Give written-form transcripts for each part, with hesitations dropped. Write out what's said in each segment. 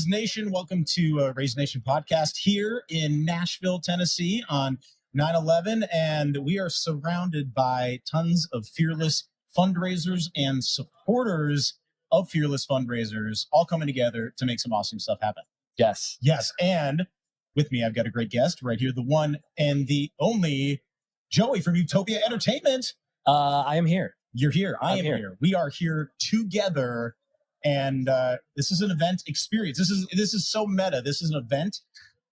Raise Nation. Welcome to Raise Nation podcast here in Nashville, Tennessee on 9/11. And we are surrounded by tons of fearless fundraisers and supporters of fearless fundraisers all coming together to make some awesome stuff happen. Yes. Yes. And with me, I've got a great guest right here, the one and the only Joey from Utopia Entertainment. I am here. You're here. I am here. We are here together. And this is an event experience. This is so meta. This is an event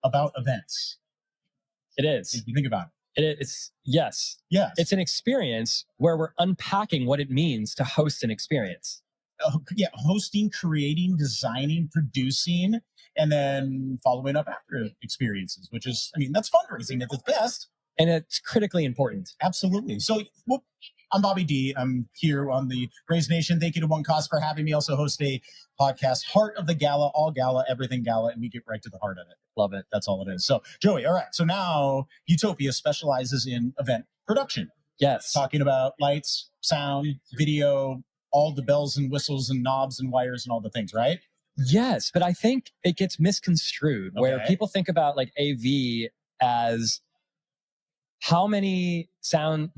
about events. It is. If you think about it. Yes. It's an experience where we're unpacking what it means to host an experience. Hosting, creating, designing, producing, and then following up after experiences, which is, that's fundraising at its best. And it's critically important. Absolutely. So, I'm Bobby D. I'm here on the Raise Nation. Thank you to One Cause for having me. Also host a podcast, Heart of the Gala, all gala, everything gala, and we get right to the heart of it. Love it. That's all it is. So, Joey, all right. So now Utopia specializes in event production. Yes. Talking about lights, sound, video, all the bells and whistles and knobs and wires and all the things, right? Yes, but I think it gets misconstrued where people think about like AV as how many sound,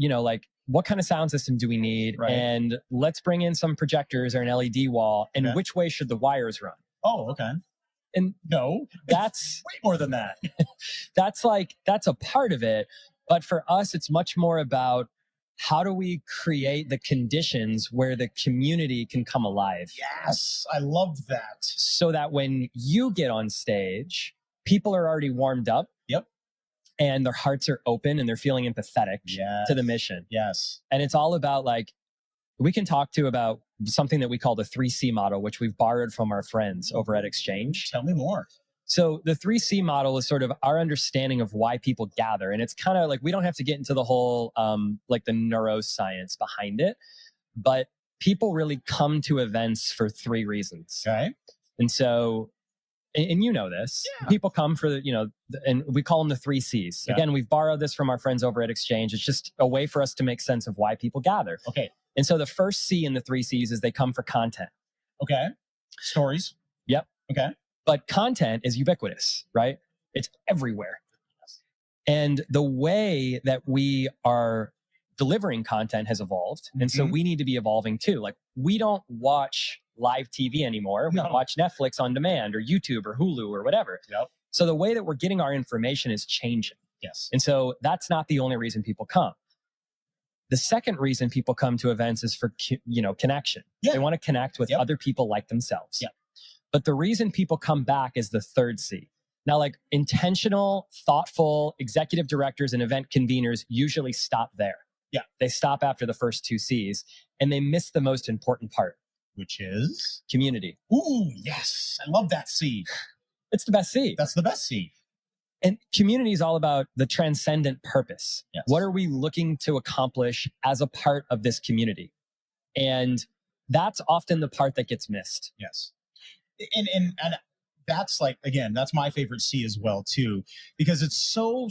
what kind of sound system do we need? Right. And let's bring in some projectors or an LED wall. And which way should the wires run? Oh, okay. And no, that's way more than that. That's a part of it. But for us, it's much more about how do we create the conditions where the community can come alive? Yes, I love that. So that when you get on stage, people are already warmed up. Yep. And their hearts are open and they're feeling empathetic to the mission. Yes. And it's all about we can talk about something that we call the 3C model, which we've borrowed from our friends over at Exchange. Tell me more. So the 3C model is sort of our understanding of why people gather. And it's kind of we don't have to get into the whole, the neuroscience behind it, but people really come to events for 3 reasons. Okay. And so, and you know this, people come for, and we call them the 3 Cs. Again, we've borrowed this from our friends over at Exchange. It's just a way for us to make sense of why people gather. Okay. And so the first C in the 3 Cs is they come for content. Okay. Stories. Yep. Okay. But content is ubiquitous, right? It's everywhere. And the way that we are delivering content has evolved. And so we need to be evolving too. We don't watch live TV anymore. We watch Netflix on demand or YouTube or Hulu or whatever. Yep. So the way that we're getting our information is changing. Yes. And so that's not the only reason people come. The second reason people come to events is for, connection. Yeah. They want to connect with other people like themselves. Yeah. But the reason people come back is the third C. Now, intentional, thoughtful executive directors and event conveners usually stop there. Yeah. They stop after the first 2 Cs and they miss the most important part. Which is? Community. Ooh, yes. I love that C. It's the best C. That's the best C. And community is all about the transcendent purpose. Yes. What are we looking to accomplish as a part of this community? And that's often the part that gets missed. Yes. And that's again, that's my favorite C as well too, because it's so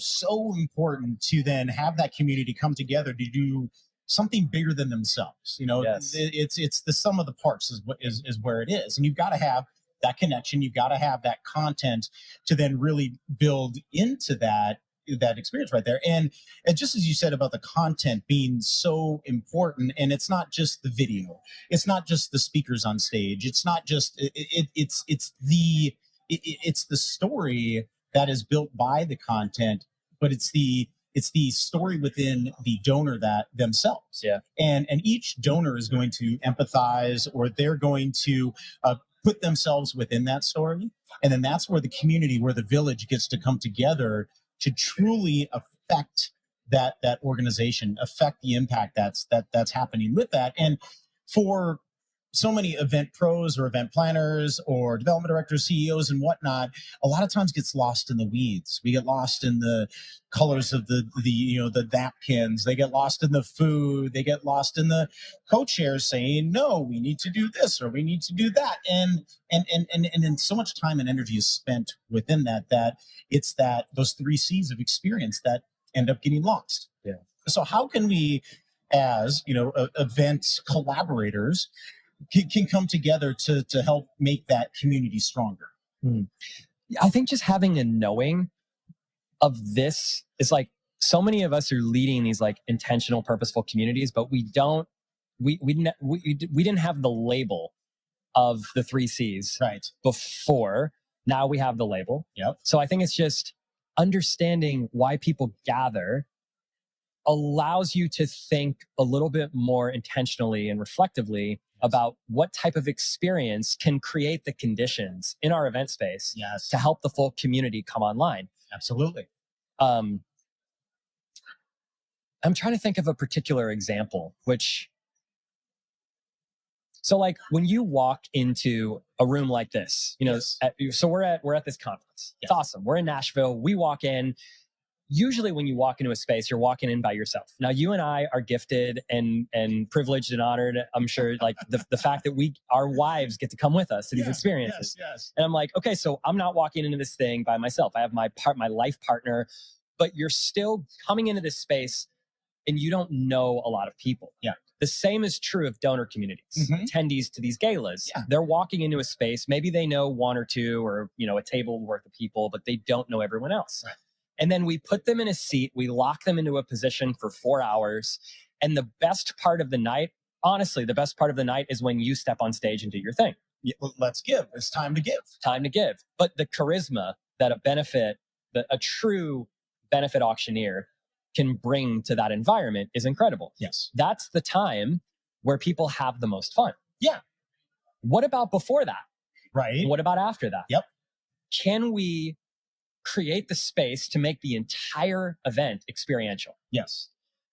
important to then have that community come together to do something bigger than themselves. It's the sum of the parts is where it is. And you've got to have that connection. You've got to have that content to then really build into that experience right there. And just as you said about the content being so important, and it's not just the video, it's not just the speakers on stage, it's not just it's the story that is built by the content, but it's the story within the donor that themselves. Yeah. And each donor is going to empathize, or they're going to put themselves within that story. And then that's where the community, where the village gets to come together to truly affect that organization, affect the impact that's happening with that. And for so many event pros or event planners or development directors, CEOs and whatnot, a lot of times gets lost in the weeds. We get lost in the colors of the napkins. They get lost in the food. They get lost in the co-chairs saying, no, we need to do this or we need to do that. And then so much time and energy is spent within that it's those 3 C's of experience that end up getting lost. Yeah. So how can we, as event collaborators, can come together to help make that community stronger? I think just having a knowing of this is like, so many of us are leading these like intentional, purposeful communities, but we didn't have the label of the 3 C's Right. before. Now we have the label. Yep. So I think it's just understanding why people gather allows you to think a little bit more intentionally and reflectively about what type of experience can create the conditions in our event space Yes. to help the full community come online. Absolutely. I'm trying to think of a particular example, so like when you walk into a room like this, Yes. So we're at this conference. It's awesome. We're in Nashville. We walk in. Usually when you walk into a space, you're walking in by yourself. Now you and I are gifted and privileged and honored. I'm sure like the fact that our wives get to come with us to these experiences. Yes. And I'm like, okay, so I'm not walking into this thing by myself. I have my life partner, but you're still coming into this space and you don't know a lot of people. Yeah. The same is true of donor communities, attendees to these galas. Yeah. They're walking into a space. Maybe they know one or two or, a table worth of people, but they don't know everyone else. Right. And then we put them in a seat. We lock them into a position for 4 hours. And the best part of the night, honestly, the best part of the night is when you step on stage and do your thing. Yeah, well, let's give. It's time to give. Time to give. But the charisma that a true benefit auctioneer can bring to that environment is incredible. Yes. That's the time where people have the most fun. Yeah. What about before that? Right. What about after that? Yep. Can we create the space to make the entire event experiential? Yes.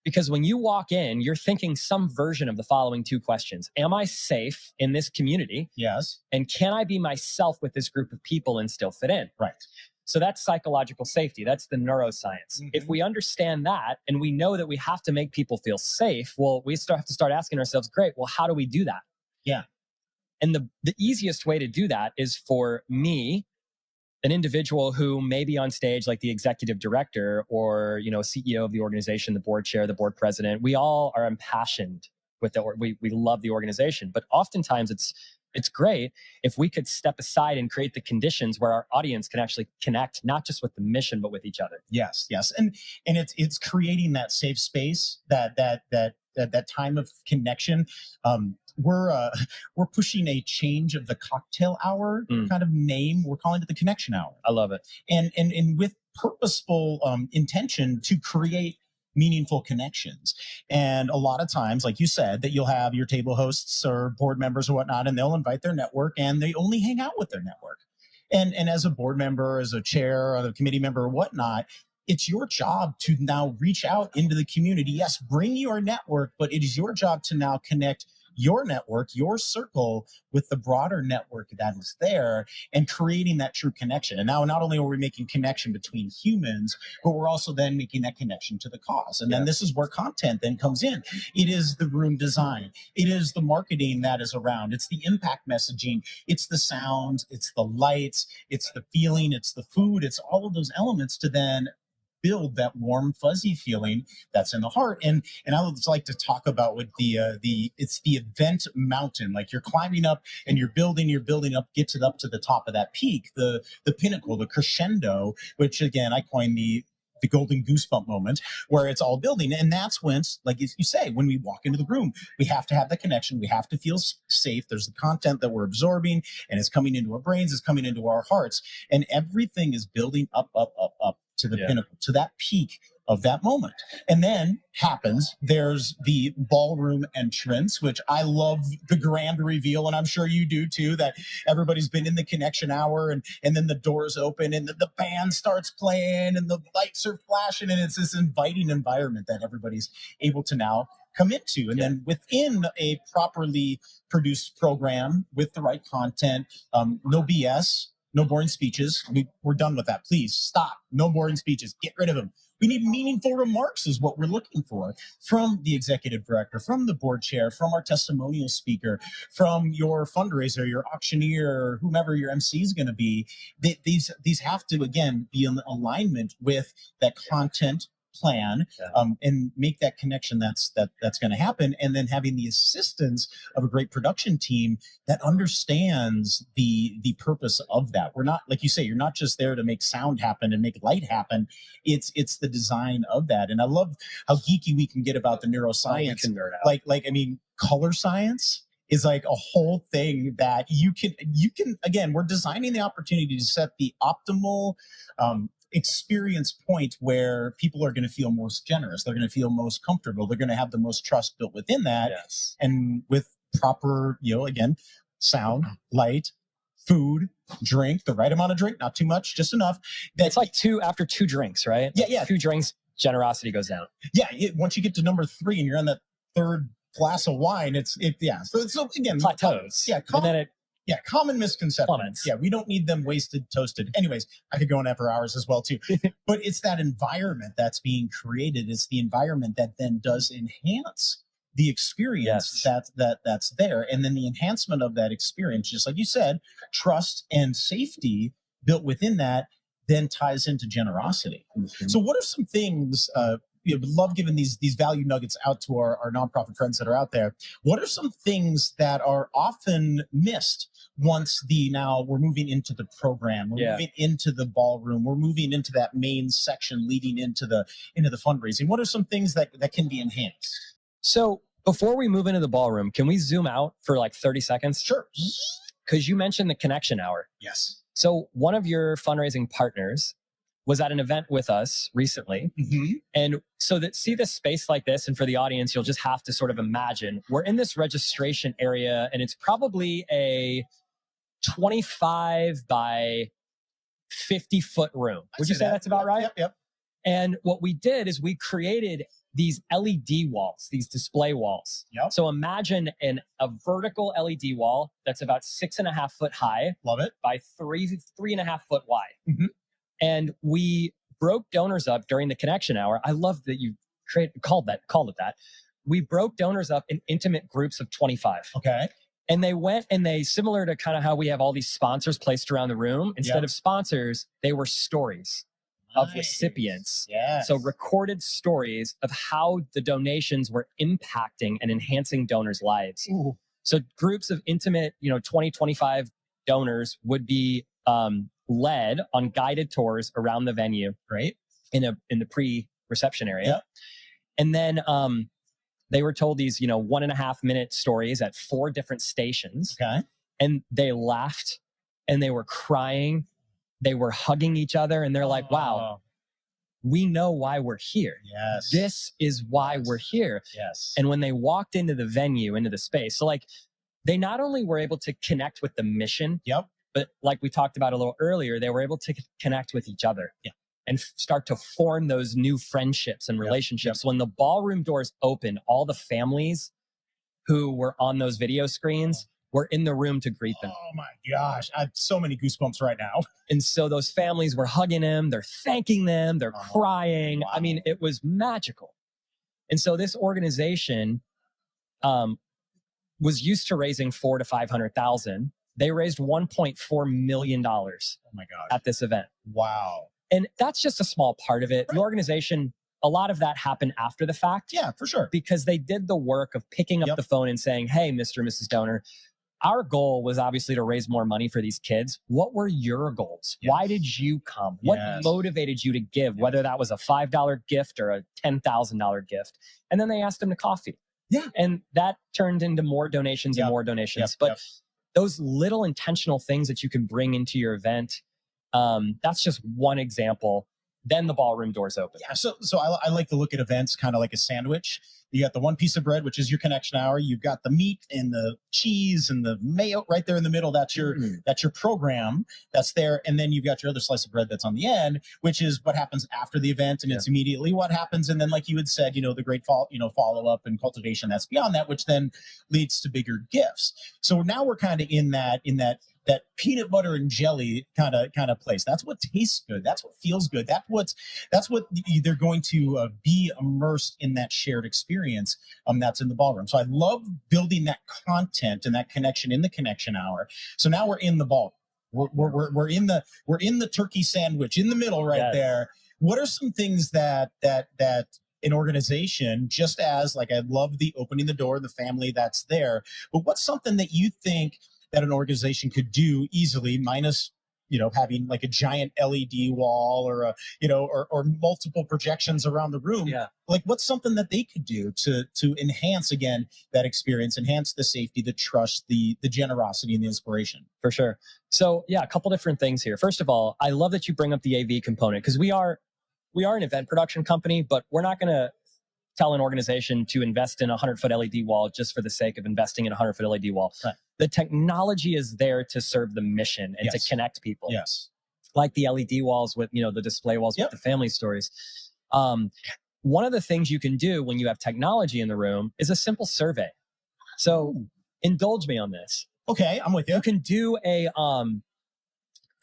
Because when you walk in, you're thinking some version of the following 2 questions. Am I safe in this community? Yes. And can I be myself with this group of people and still fit in? Right. So that's psychological safety. That's the neuroscience. If we understand that and we know that we have to make people feel safe, well, we have to start asking ourselves, great, well, how do we do that? Yeah. And the easiest way to do that is for me, an individual who may be on stage like the executive director or, CEO of the organization, the board chair, the board president. We all are impassioned with we love the organization, but oftentimes it's great if we could step aside and create the conditions where our audience can actually connect, not just with the mission, but with each other. Yes. And it's creating that safe space, that time of connection. We're pushing a change of the cocktail hour kind of name. We're calling it the connection hour. I love it. And with purposeful intention to create meaningful connections. And a lot of times, like you said, that you'll have your table hosts or board members or whatnot, and they'll invite their network and they only hang out with their network. And as a board member, as a chair, or a committee member or whatnot, it's your job to now reach out into the community. Yes, bring your network, but it is your job to now connect your network, your circle with the broader network that is there and creating that true connection. And now not only are we making connection between humans, but we're also then making that connection to the cause. And then this is where content then comes in. It is the room design. It is the marketing that is around. It's the impact messaging. It's the sound. It's the lights. It's the feeling. It's the food. It's all of those elements to then build that warm, fuzzy feeling that's in the heart. And I would like to talk about with it's the event mountain. Like you're climbing up and you're building up, get up to the top of that peak, the pinnacle, the crescendo, which again, I coined the golden goosebump moment where it's all building. And that's when, like you say, when we walk into the room, we have to have the connection. We have to feel safe. There's the content that we're absorbing and it's coming into our brains, it's coming into our hearts, and everything is building up to the pinnacle, to that peak of that moment. And then there's the ballroom entrance, which I love the grand reveal, and I'm sure you do too, that everybody's been in the connection hour and then the doors open and the band starts playing and the lights are flashing and it's this inviting environment that everybody's able to now come into. And then within a properly produced program with the right content, no BS, no boring speeches. We're done with that. Please stop. No boring speeches. Get rid of them. We need meaningful remarks is what we're looking for from the executive director, from the board chair, from our testimonial speaker, from your fundraiser, your auctioneer, whomever your MC is going to be. These have to, again, be in alignment with that content plan, and make that connection that's going to happen, and then having the assistance of a great production team that understands the purpose of that. We're not, like you say, you're not just there to make sound happen and make light happen. It's the design of that. And I love how geeky we can get about the neuroscience. Like I mean, color science is like a whole thing that you can again, we're designing the opportunity to set the optimal experience point where people are going to feel most generous. They're going to feel most comfortable. They're going to have the most trust built within that. Yes. And with proper, again, sound, light, food, drink, the right amount of drink, not too much, just enough. It's like after two drinks, right? Yeah. 2 drinks, generosity goes down. Yeah. Once you get to number 3 and you're on that third glass of wine, So again, plateaus. And then common misconceptions. Plummets. Yeah, we don't need them wasted, toasted. Anyways, I could go on that for hours as well too. But it's that environment that's being created. It's the environment that then does enhance the experience that's there. And then the enhancement of that experience, just like you said, trust and safety built within that then ties into generosity. Mm-hmm. So what are some things, would love giving these value nuggets out to our nonprofit friends that are out there. What are some things that are often missed once we're moving into the program, we're moving into the ballroom, we're moving into that main section leading into the fundraising? What are some things that can be enhanced? So before we move into the ballroom, can we zoom out for like 30 seconds? Sure. Because you mentioned the connection hour. Yes. So one of your fundraising partners was at an event with us recently. Mm-hmm. And so see this space like this, and for the audience, you'll just have to sort of imagine we're in this registration area, and it's probably a 25 by 50 foot room. Would you say that's about right? Yep. And what we did is we created these LED walls, these display walls. Yep. So imagine a vertical LED wall that's about 6.5 foot high. Love it. By 3.5 foot wide. Mm-hmm. And we broke donors up during the connection hour. I love that you called it that. We broke donors up in intimate groups of 25. Okay. And they went and similar to kind of how we have all these sponsors placed around the room, instead of sponsors, they were stories of recipients. Yes. So recorded stories of how the donations were impacting and enhancing donors' lives. Ooh. So groups of intimate, 20, 25 donors would be led on guided tours around the venue, right? In the pre-reception area. Yep. And then they were told these, 1.5 minute stories at 4 different stations. Okay. And they laughed and they were crying. They were hugging each other, and they're like, wow, we know why we're here. Yes. This is why we're here. Yes. And when they walked into the venue, into the space, so like they not only were able to connect with the mission, but like we talked about a little earlier, they were able to connect with each other and start to form those new friendships and relationships. When the ballroom doors opened, all the families who were on those video screens were in the room to greet them. Oh my gosh. I have so many goosebumps right now. And so those families were hugging them, they're thanking them, they're crying. Wow. I mean, it was magical. And so this organization was used to raising $400,000 to $500,000. They raised $1.4 million at this event. Wow. And that's just a small part of it. Right. The organization, a lot of that happened after the fact. Yeah, for sure. Because they did the work of picking up the phone and saying, hey, Mr. and Mrs. Donor, our goal was obviously to raise more money for these kids. What were your goals? Yes. Why did you come? What motivated you to give, whether that was a $5 gift or a $10,000 gift? And then they asked them to coffee. Yeah. And that turned into more donations and more donations. But those little intentional things that you can bring into your event, that's just one example. Then the ballroom doors open. Yeah, so I like to look at events kind of like a sandwich. You got the one piece of bread, which is your connection hour. You've got the meat and the cheese and the mayo right there in the middle. That's your program that's there. And then you've got your other slice of bread that's on the end, which is what happens after the event. And it's immediately what happens. And then, like you had said, the great follow-up and cultivation that's beyond that, which then leads to bigger gifts. So now we're kind of in that peanut butter and jelly kind of place. That's what tastes good. That's what feels good. That's what they're going to be immersed in, that shared experience that's in the ballroom. So I love building that content and that connection in the connection hour. So now we're in the ballroom. We're in the turkey sandwich in the middle there. what are some things that an organization, just as like I love the opening the door, the family that's there, but what's something that you think that an organization could do easily, minus having like a giant LED wall or or multiple projections around the room. Yeah. Like what's something that they could do to enhance again that experience, enhance the safety, the trust, the generosity, and the inspiration. For sure. So yeah, a couple different things here. First of all, I love that you bring up the AV component, because we are an event production company, but we're not going to tell an organization to invest in a 100-foot LED wall just for the sake of investing in a 100-foot LED wall. Right. The technology is there to serve the mission and Yes. to connect people. Yes. Like the LED walls with, the display walls Yep. with the family stories. One of the things you can do when you have technology in the room is a simple survey. So indulge me on this. Okay, I'm with you. You can do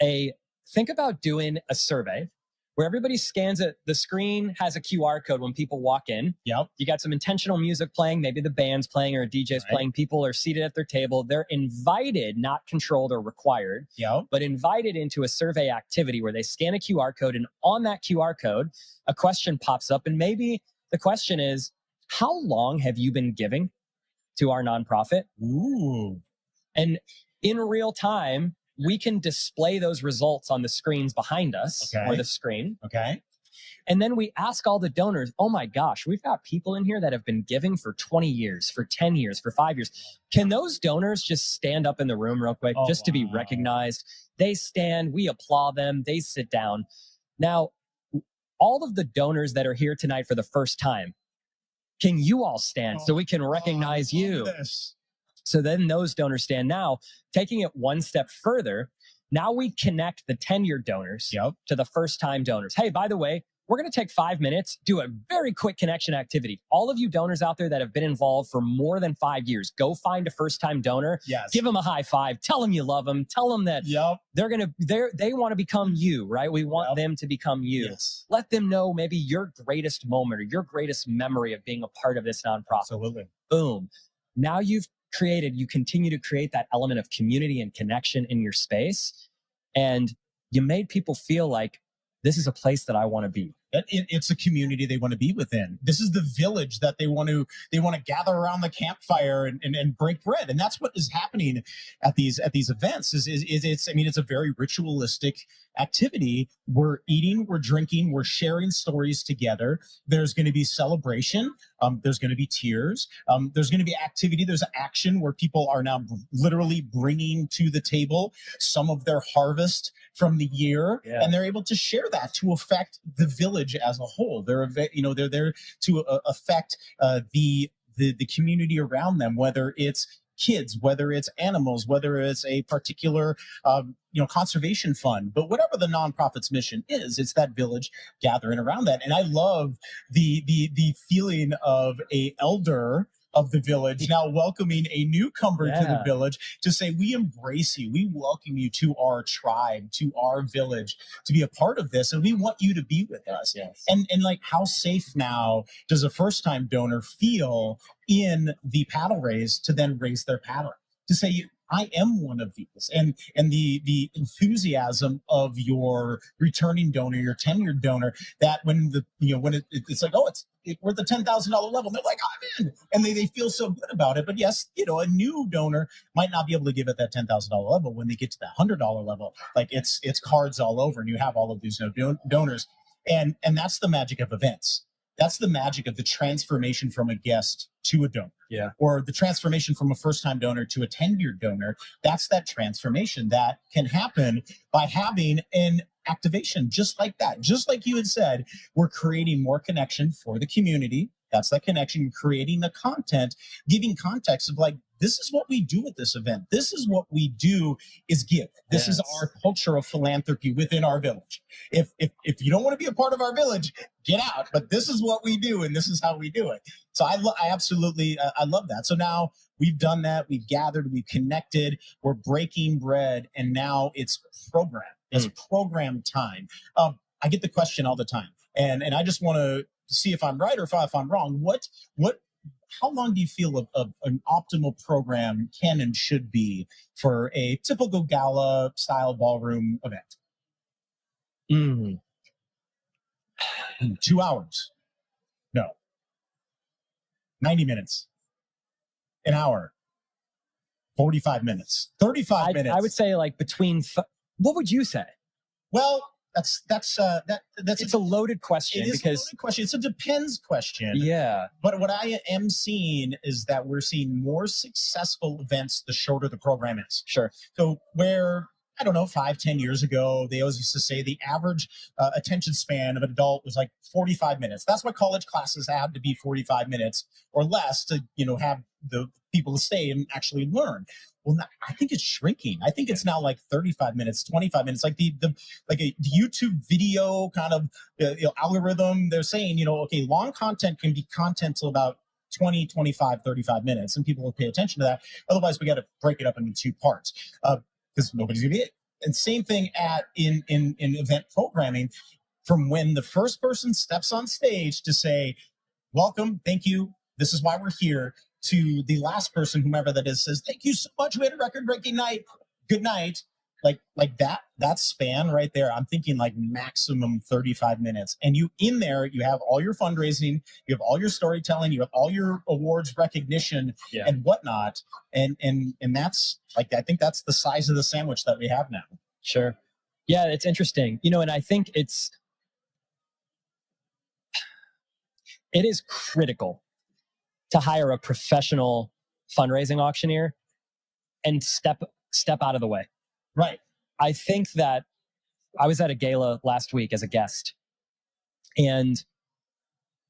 think about doing a survey where everybody scans it. The screen has a QR code when people walk in. Yep. You got some intentional music playing, maybe the band's playing or a DJ's playing. People are seated at their table. They're invited, not controlled or required, Yep. but invited into a survey activity where they scan a QR code, and on that QR code, a question pops up. And maybe the question is, how long have you been giving to our nonprofit? Ooh. And in real time, we can display those results on the screens behind us, or the screen. Okay. And then we ask all the donors, oh my gosh, we've got people in here that have been giving for 20 years, for 10 years, for 5 years. Can those donors just stand up in the room real quick, just to be recognized? They stand, we applaud them, they sit down. Now, all of the donors that are here tonight for the first time, can you all stand so we can recognize you? So then those donors stand. Now, taking it one step further, now we connect the tenured donors to the first-time donors. Hey, by the way, we're going to take 5 minutes, do a very quick connection activity. All of you donors out there that have been involved for more than 5 years, go find a first-time donor. Yes. Give them a high five. Tell them you love them. Tell them that they want to become you, right? We want them to become you. Yes. Let them know maybe your greatest moment or your greatest memory of being a part of this nonprofit. Absolutely. Boom. Now you continue to create that element of community and connection in your space. And you made people feel like this is a place that I want to be. It's a community they want to be within. This is the village that they want to gather around the campfire and break bread. And that's what is happening at these events. It's a very ritualistic activity. We're eating, we're drinking, we're sharing stories together. There's going to be celebration. There's going to be tears. There's going to be activity. There's action where people are now literally bringing to the table some of their harvest from the year, and they're able to share that to affect the village as a whole. They're there to affect the community around them, whether it's kids, whether it's animals, whether it's a particular conservation fund, but whatever the nonprofit's mission is, it's that village gathering around that. And I love the feeling of a elder of the village now welcoming a newcomer to the village to say, we embrace you, we welcome you to our tribe, to our village, to be a part of this, and we want you to be with us. Yes. And like, how safe now does a first-time donor feel in the paddle raise to then raise their paddle, to say, I am one of these, and the enthusiasm of your returning donor, your tenured donor, that when it's like, we're at the $10,000 level, they're like, I'm in, and they feel so good about it. But yes, a new donor might not be able to give at that $10,000 level. When they get to that $100 level, like it's cards all over, and you have all of these donors, and that's the magic of events. That's the magic of the transformation from a guest to a donor. Yeah. Or the transformation from a first-time donor to a tenured donor. That's that transformation that can happen by having an activation just like that. Just like you had said, we're creating more connection for the community. That's that connection, creating the content, giving context of like, this is what we do at this event. This is what we do is give. This is our culture of philanthropy within our village. If you don't want to be a part of our village, get out. But this is what we do, and this is how we do it. So I absolutely I love that. So now we've done that. We've gathered. We've connected. We're breaking bread, and now it's program. It's program time. I get the question all the time, and I just want to see if I'm right or if I'm wrong. How long do you feel an optimal program can and should be for a typical gala style ballroom event? 2 hours. No. 90 minutes. An hour. 45 minutes. 35 minutes. I would say like between, what would you say? Well, that's it's a loaded question. It is a loaded question. It's a depends question. Yeah. But what I am seeing is that we're seeing more successful events the shorter the program is. Sure. So where, I don't know, 5-10 years ago, they always used to say the average attention span of an adult was like 45 minutes. That's why college classes have to be 45 minutes or less to, have the people to stay and actually learn. Well, I think it's shrinking. I think it's now like 35 minutes, 25 minutes, like the like a YouTube video kind of algorithm. They're saying, okay, long content can be content till about 20, 25, 35 minutes, and people will pay attention to that. Otherwise, we got to break it up into 2 parts because nobody's going to be it. And same thing in event programming, from when the first person steps on stage to say, welcome, thank you, this is why we're here, to the last person, whomever that is, says, thank you so much, we had a record-breaking night, good night. Like that span right there, I'm thinking like maximum 35 minutes. And you have all your fundraising, you have all your storytelling, you have all your awards recognition and whatnot. And that's like, I think that's the size of the sandwich that we have now. Sure. Yeah, it's interesting. And I think it is critical to hire a professional fundraising auctioneer and step out of the way. Right. I think that I was at a gala last week as a guest, and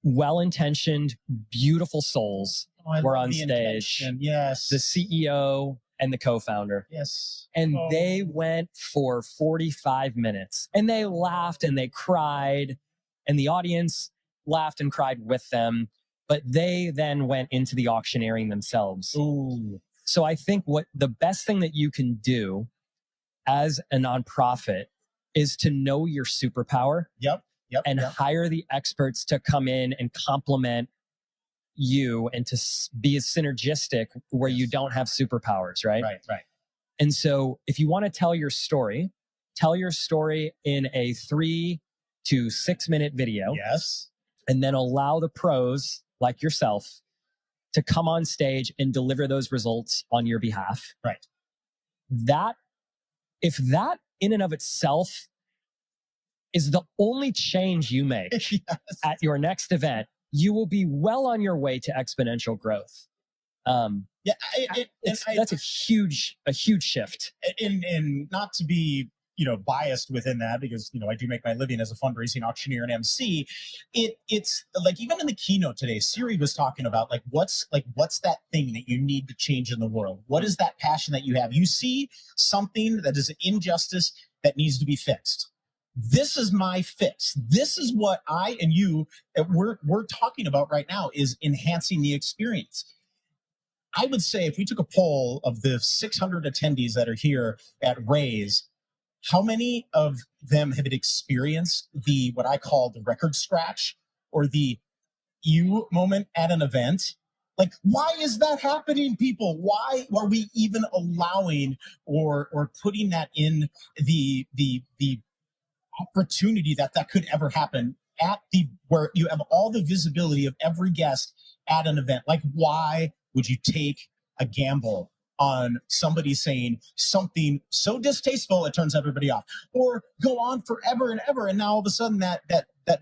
well-intentioned, beautiful souls were on stage. Yes. The CEO and the co-founder. Yes. And they went for 45 minutes, and they laughed and they cried, and the audience laughed and cried with them. But they then went into the auctioneering themselves. Ooh. So I think what the best thing that you can do as a nonprofit is to know your superpower. Yep. And hire the experts to come in and complement you and to be as synergistic where you don't have superpowers, right? Right. And so if you want to tell your story in a 3 to 6 minute video. Yes. And then allow the pros like yourself to come on stage and deliver those results on your behalf. Right. If that in and of itself is the only change you make at your next event, you will be well on your way to exponential growth. That's a huge shift. And not to be biased within that, because I do make my living as a fundraising auctioneer and MC. It's like, even in the keynote today, Siri was talking about what's that thing that you need to change in the world? What is that passion that you have? You see something that is an injustice that needs to be fixed. This is my fix. This is what I and you we're talking about right now, is enhancing the experience. I would say if we took a poll of the 600 attendees that are here at Raise, how many of them have experienced what I call the record scratch, or the ew moment at an event? Like, why is that happening, people? Why are we even allowing or putting that in the opportunity that could ever happen where you have all the visibility of every guest at an event? Like, why would you take a gamble on somebody saying something so distasteful it turns everybody off, or go on forever and ever, and now all of a sudden that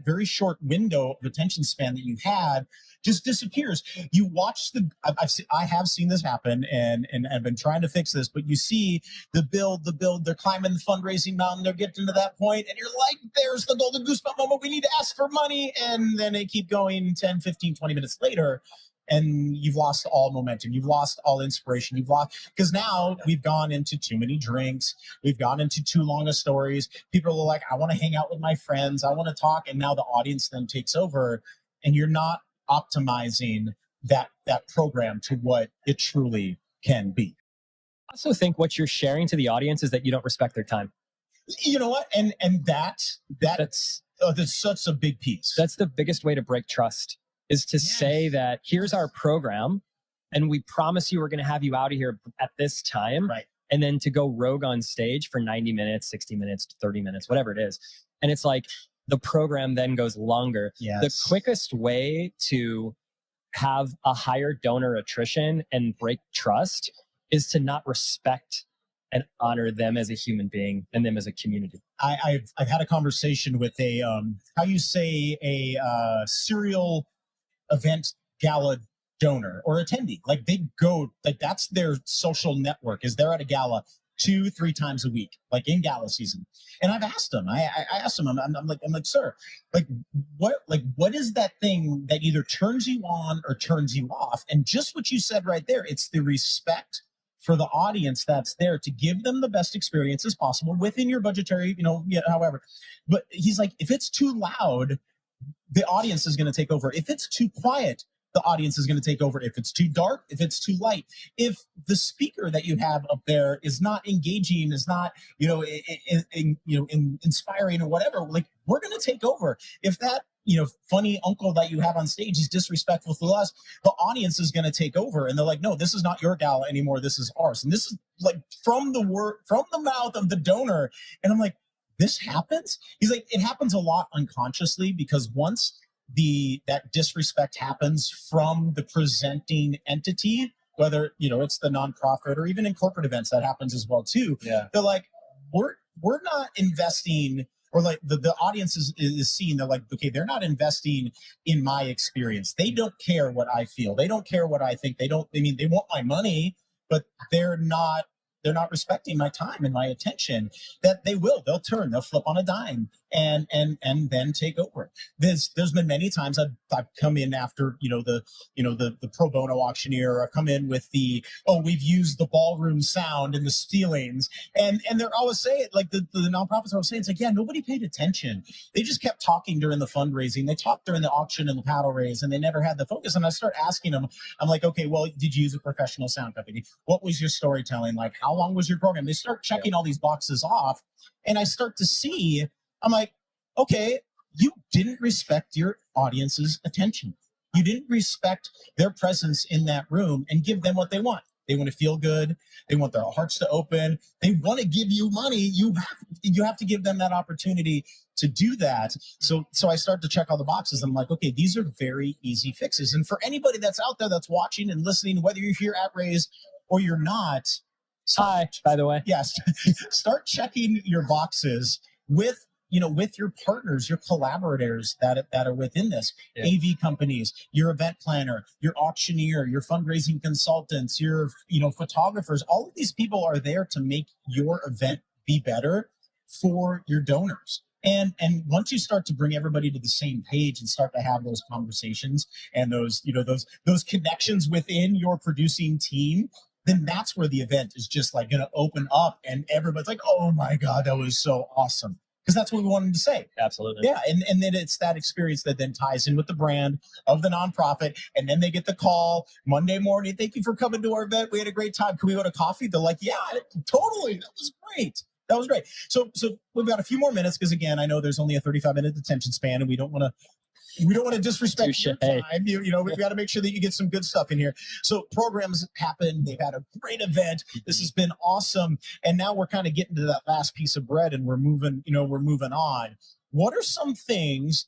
very short window of attention span that you had just disappears? You watch I have seen this happen, and I've been trying to fix this, but you see the build, they're climbing the fundraising mountain, they're getting to that point, and you're like, there's the golden goosebump moment, we need to ask for money, and then they keep going 10, 15, 20 minutes later, and you've lost all momentum. You've lost all inspiration. Because now we've gone into too many drinks. We've gone into too long of stories. People are like, I want to hang out with my friends. I want to talk. And now the audience then takes over, and you're not optimizing that program to what it truly can be. I also think what you're sharing to the audience is that you don't respect their time. You know what? And that's such a big piece. That's the biggest way to break trust, is to say that here's our program, and we promise you we're going to have you out of here at this time. Right. And then to go rogue on stage for 90 minutes, 60 minutes, 30 minutes, whatever it is. And it's like, the program then goes longer. Yes. The quickest way to have a higher donor attrition and break trust is to not respect and honor them as a human being and them as a community. I've had a conversation with a how you say a serial event gala donor or attendee. Like they go, like that's their social network. Is they're at a gala 2-3 times a week, like in gala season. And I've asked them. I asked them. I'm like, sir, like what is that thing that either turns you on or turns you off? And just what you said right there, it's the respect for the audience that's there to give them the best experience as possible within your budgetary, however. But he's like, if it's too loud, the audience is going to take over. If it's too quiet, the audience is going to take over. If it's too dark, if it's too light, if the speaker that you have up there is not engaging, is not, inspiring or whatever, like we're going to take over. If that, funny uncle that you have on stage is disrespectful to us, the audience is going to take over. And they're like, no, this is not your gala anymore. This is ours. And this is like from the mouth of the donor. And I'm like, this happens? He's like, it happens a lot unconsciously because once that disrespect happens from the presenting entity, whether it's the nonprofit or even in corporate events, that happens as well too. Yeah. They're like, we're not investing, or like the audience is seeing, they're like, okay, they're not investing in my experience. They don't care what I feel. They don't care what I think. They want my money, but they're not respecting my time and my attention. That they'll flip on a dime and then take over. There's been many times I've come in after the pro bono auctioneer. I've come in with we've used the ballroom sound and the ceilings, and they're always saying, like the nonprofits are always saying, it's like, yeah, nobody paid attention. They just kept talking during the fundraising. They talked during the auction and the paddle raise, and they never had the focus. And I start asking them, I'm like, okay, well, did you use a professional sound company? What was your storytelling? Like, how long was your program? They start checking all these boxes off, and I start to see, I'm like, okay, you didn't respect your audience's attention. You didn't respect their presence in that room and give them what they want. They want to feel good. They want their hearts to open. They want to give you money. You have to give them that opportunity to do that. So I start to check all the boxes. I'm like, okay, these are very easy fixes. And for anybody that's out there that's watching and listening, whether you're here at Raise or you're not, hi, by the way. Yes, start checking your boxes with your partners, your collaborators that are within this. Yeah. AV companies, your event planner, your auctioneer, your fundraising consultants, your photographers. All of these people are there to make your event be better for your donors. And once you start to bring everybody to the same page and start to have those conversations and those connections within your producing team, then that's where the event is just like going to open up and everybody's like, oh my God, that was so awesome. Because that's what we wanted to say. Absolutely. Yeah. And then it's that experience that then ties in with the brand of the nonprofit. And then they get the call Monday morning. Thank you for coming to our event. We had a great time. Can we go to coffee? They're like, yeah, totally. That was great. That was great. So we've got a few more minutes because, again, I know there's only a 35-minute attention span and we don't want to disrespect your time. We got to make sure that you get some good stuff in here. So programs happen. They've had a great event. This has been awesome. And now we're kind of getting to that last piece of bread and we're moving on. What are some things,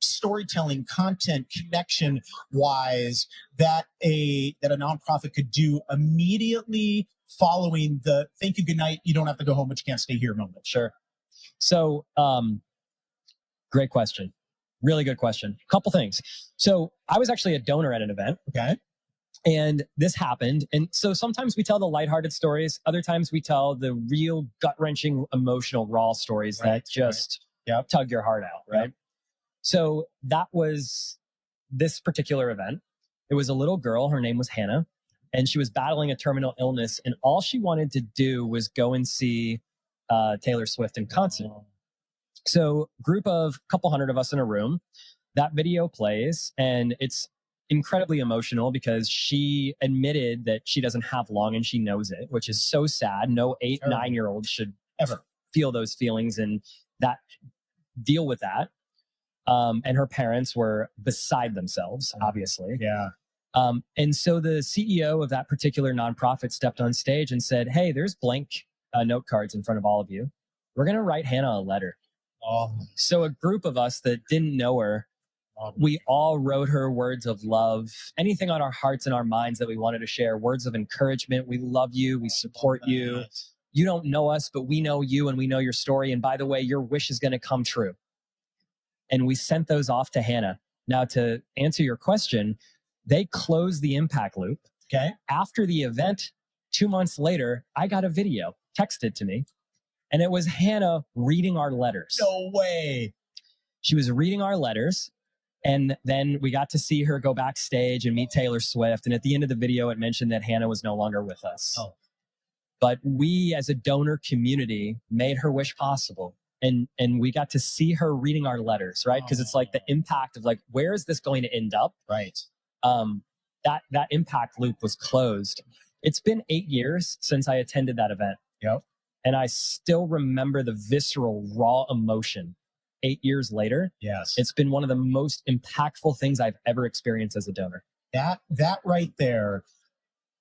storytelling, content, connection wise that a nonprofit could do immediately following the thank you, good night, you don't have to go home, but you can't stay here moment? Sure. So, great question. Really good question. Couple things. So I was actually a donor at an event. Okay. And this happened. And so sometimes we tell the lighthearted stories. Other times we tell the real gut-wrenching, emotional, raw stories that just tug your heart out, right? Yep. So that was this particular event. It was a little girl. Her name was Hannah. And she was battling a terminal illness. And all she wanted to do was go and see Taylor Swift in concert. So group of a couple hundred of us in a room, that video plays and it's incredibly emotional because she admitted that she doesn't have long and she knows it, which is so sad. No 8, 9-year-old should ever feel those feelings and that deal with that. And her parents were beside themselves, obviously. Yeah. And so the CEO of that particular nonprofit stepped on stage and said, hey, there's blank note cards in front of all of you. We're going to write Hannah a letter. Oh, So a group of us that didn't know her, we all wrote her words of love, anything on our hearts and our minds that we wanted to share, words of encouragement. We love you. We support you. You don't know us, but we know you and we know your story. And by the way, your wish is going to come true. And we sent those off to Hannah. Now, to answer your question, they closed the impact loop. Okay. After the event, 2 months later, I got a video texted to me, and it was Hannah reading our letters. No way. She was reading our letters. And then we got to see her go backstage and meet Taylor Swift. And at the end of the video, it mentioned that Hannah was no longer with us. Oh. But we, as a donor community, made her wish possible. And we got to see her reading our letters, right? Because it's like the impact of like, where is this going to end up? Right. That impact loop was closed. It's been 8 years since I attended that event. Yep. And I still remember the visceral, raw emotion 8 years later. Yes. It's been one of the most impactful things I've ever experienced as a donor. That right there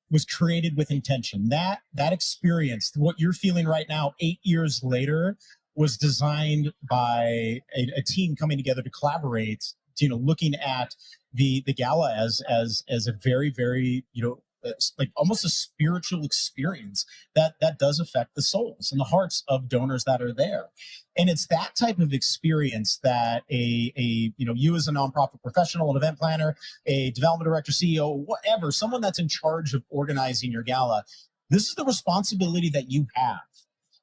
was created with intention. That experience, what you're feeling right now, 8 years later, was designed by a team coming together to collaborate, looking at the gala as a very, very, it's like almost a spiritual experience that does affect the souls and the hearts of donors that are there. And it's that type of experience that you as a nonprofit professional, an event planner, a development director, CEO, whatever, someone that's in charge of organizing your gala, this is the responsibility that you have.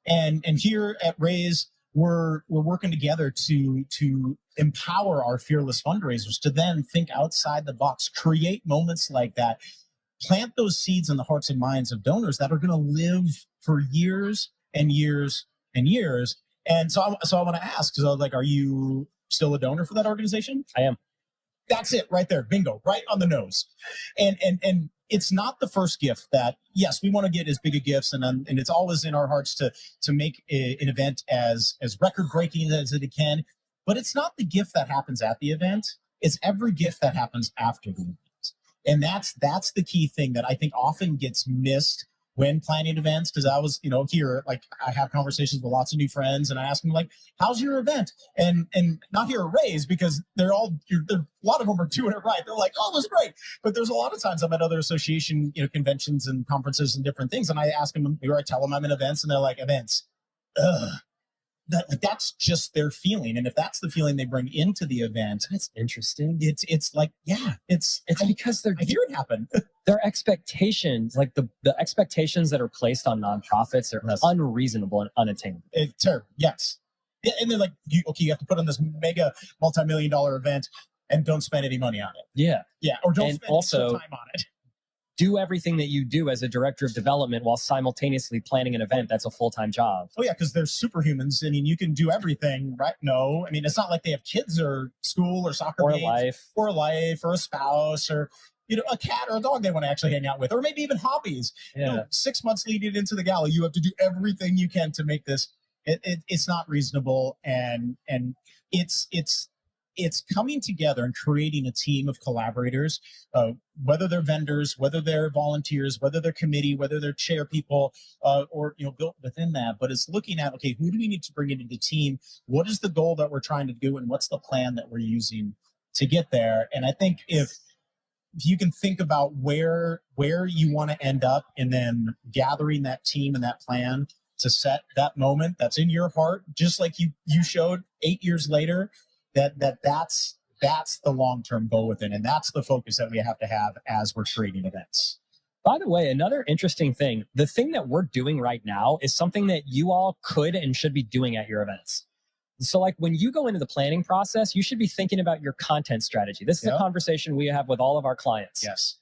And here at Raise, we're working together to empower our fearless fundraisers to then think outside the box, create moments like that, plant those seeds in the hearts and minds of donors that are going to live for years and years and years. And so I want to ask, because I was like, are you still a donor for that organization? I am. That's it right there. Bingo, right on the nose. And it's not the first gift that, yes, we want to get as big a gifts, and it's always in our hearts to make an event as record breaking as it can. But it's not the gift that happens at the event. It's every gift that happens after the event. And that's the key thing that I think often gets missed when planning events. Because I was, here, like I have conversations with lots of new friends, and I ask them like, "How's your event?" And not here at Raise, because a lot of them are doing it right. They're like, "Oh, it was great." But there's a lot of times I'm at other association, conventions and conferences and different things, and I ask them, or I tell them I'm in events, and they're like, "Events, ugh." That's just their feeling, and if that's the feeling they bring into the event, that's interesting. It's like, yeah, it's because I hear it happen. Their expectations, like the expectations that are placed on nonprofits, are unreasonable and unattainable. It's terrible. Yes, and they're like, you have to put on this mega multi-million-dollar event and don't spend any money on it. Yeah, or don't spend also any time on it. Do everything that you do as a director of development while simultaneously planning an event that's a full-time job. Oh yeah, because they're superhumans. I mean, you can do everything, right? No, I mean, it's not like they have kids or school or soccer or games, or a life or a spouse or a cat or a dog they want to actually hang out with, or maybe even hobbies. Yeah. 6 months leading into the gala, you have to do everything you can to make this. It's not reasonable, and it's coming together and creating a team of collaborators, whether they're vendors, whether they're volunteers, whether they're committee, whether they're chair people, or built within that. But it's looking at, okay, who do we need to bring into the team? What is the goal that we're trying to do, and what's the plan that we're using to get there? And I think if you can think about where you want to end up, and then gathering that team and that plan to set that moment that's in your heart, just like you showed 8 years later, that's the long-term goal within, and that's the focus that we have to have as we're creating events. By the way, another interesting thing, the thing that we're doing right now is something that you all could and should be doing at your events. So like when you go into the planning process, you should be thinking about your content strategy. This is a conversation we have with all of our clients. Yes.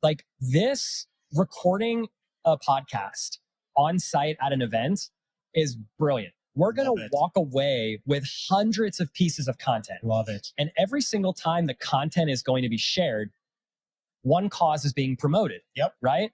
Like this, recording a podcast on site at an event is brilliant. We're going to walk away with hundreds of pieces of content. Love it. And every single time the content is going to be shared, one cause is being promoted. Yep. Right?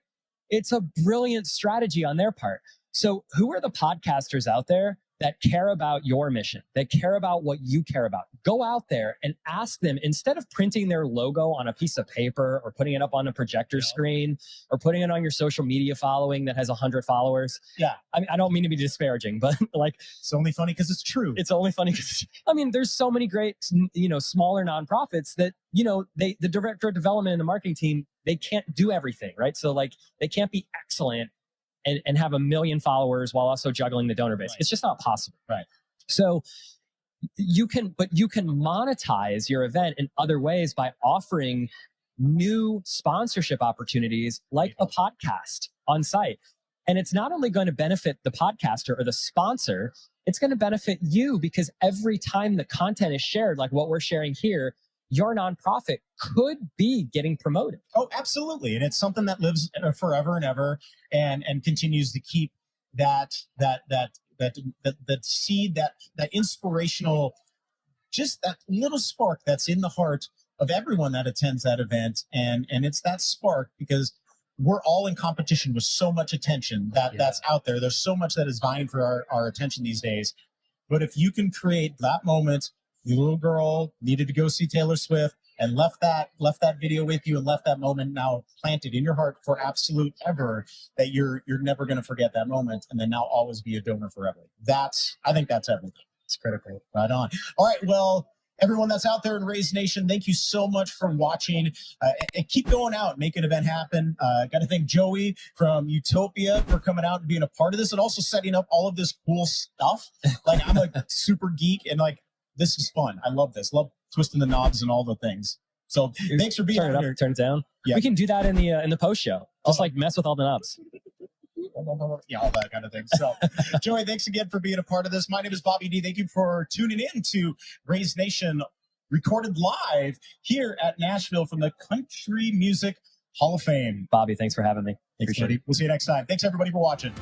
It's a brilliant strategy on their part. So who are the podcasters out there that care about your mission, that care about what you care about. Go out there and ask them, instead of printing their logo on a piece of paper or putting it up on a projector screen or putting it on your social media following that has 100 followers. Yeah. I mean, I don't mean to be disparaging, but like, it's only funny because it's true. It's only funny because, I mean, there's so many great, smaller nonprofits that, the director of development and the marketing team, they can't do everything, right? So like, they can't be excellent and have 1 million followers while also juggling the donor base. Right. It's just not possible. Right. So you can monetize your event in other ways by offering new sponsorship opportunities like a podcast on site. And it's not only going to benefit the podcaster or the sponsor, it's going to benefit you, because every time the content is shared, like what we're sharing here, your nonprofit could be getting promoted. Oh, absolutely. And it's something that lives forever and ever, and continues to keep that seed, that inspirational, just that little spark that's in the heart of everyone that attends that event. And it's that spark, because we're all in competition with so much attention that's out there. There's so much that is vying for our attention these days. But if you can create that moment, the little girl needed to go see Taylor Swift and left that video with you and left that moment now planted in your heart for absolute ever, that you're never going to forget that moment, and then now always be a donor forever. I think that's everything. It's critical. Right on. All right. Well, everyone that's out there in Raise Nation, thank you so much for watching, and keep going out, make an event happen. Got to thank Joey from Utopia for coming out and being a part of this, and also setting up all of this cool stuff. Like, I'm a super geek, and like, this is fun. I love this. Love twisting the knobs and all the things. So thanks for being here. Turn it down. Yeah. We can do that in the post show. Just like mess with all the knobs. Yeah, all that kind of thing. So, Joey, thanks again for being a part of this. My name is Bobby D. Thank you for tuning in to Raise Nation, recorded live here at Nashville from the Country Music Hall of Fame. Bobby, thanks for having me. Thanks, buddy. We'll see you next time. Thanks, everybody, for watching.